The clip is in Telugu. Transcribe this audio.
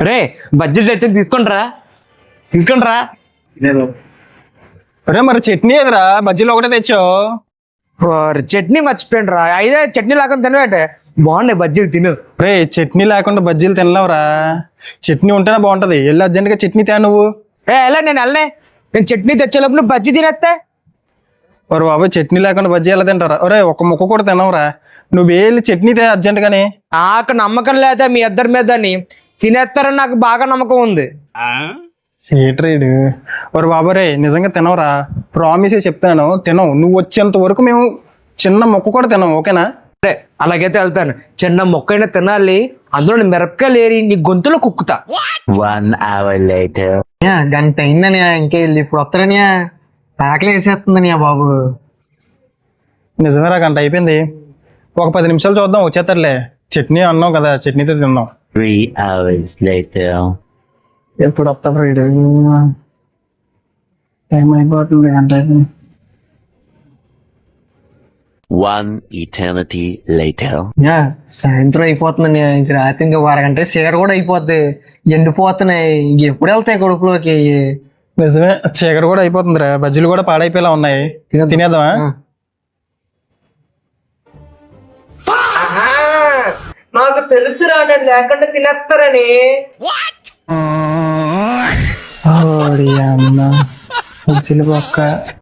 రే బజ్జీలు తెచ్చి తీసుకుంటారా అరే మరి చట్నీ ఎదురా బజ్జీలు ఒకటే తెచ్చావు. చట్నీ మర్చిపోయిండ్రా. అయితే చట్నీ లేకుండా తినబెట్టే బాగున్నాయి బజ్జీలు తిను. రే చట్నీ లేకుండా బజ్జీలు తినలేవురా, చట్నీ ఉంటేనే బాగుంటది. వెళ్ళి అర్జెంట్గా చట్నీ తే నువ్వు. నేను చట్నీ తెచ్చేలోపు బజ్జీ తినేస్తే. ఒరు బాబాయ్ చట్నీ లేకుండా బజ్జీ ఎలా తింటారా? ఒరే ఒక ముక్క కూడా తినవురా, నువ్వు వెళ్ళి చట్నీ తే అర్జెంట్గానే. నాకు నమ్మకం లేదా మీ ఇద్దరి మీద తినేస్తారని నాకు బాగా నమ్మకం ఉంది. ఏట్రేడు ఒరు బాబా రే నిజంగా తినవురా, ప్రామిసే చెప్తాను తినవు. నువ్వు వచ్చేంత వరకు మేము చిన్న ముక్క కూడా తినవు, ఓకేనా? సరే అలాగైతే వెళ్తాను. చిన్న మొక్కైనా తినాలి, అందులో మిరపకాయలు ఏరి నీ గొంతులో కుక్కుతా. 1 hour later. గంట అయిందని ఇంకా వెళ్ళి ఇప్పుడు వస్తారని ఆకలి వేసేస్తుందని బాబు. నిజమేరా గంట అయిపోయింది, ఒక 10 నిమిషాలు చూద్దాం వచ్చేస్తారులే. చట్నీ అన్నావు కదా, చట్నీతో తిందాం. 3 hours later. ఎప్పుడు వస్తా ఫ్రైడ్? టైం అయిపోతుంది, గంట అయిపోయింది. 1 eternity later. సాయంత్రం అయిపోతుందని ఇంక రాత్రి ఇంకా అరగంట చీకటి కూడా అయిపోద్ది, ఎండిపోతున్నాయి. ఎప్పుడు వెళ్తాయి కడుపులోకి? నిజమే చీకటి కూడా అయిపోతుందిరా, బజ్జీలు కూడా పాడైపోయేలా ఉన్నాయి. తినేద్దామా? నాకు తెలుసురా నేను లేకుండా తినేస్తారని. అమ్మ బజ్జీలు పక్క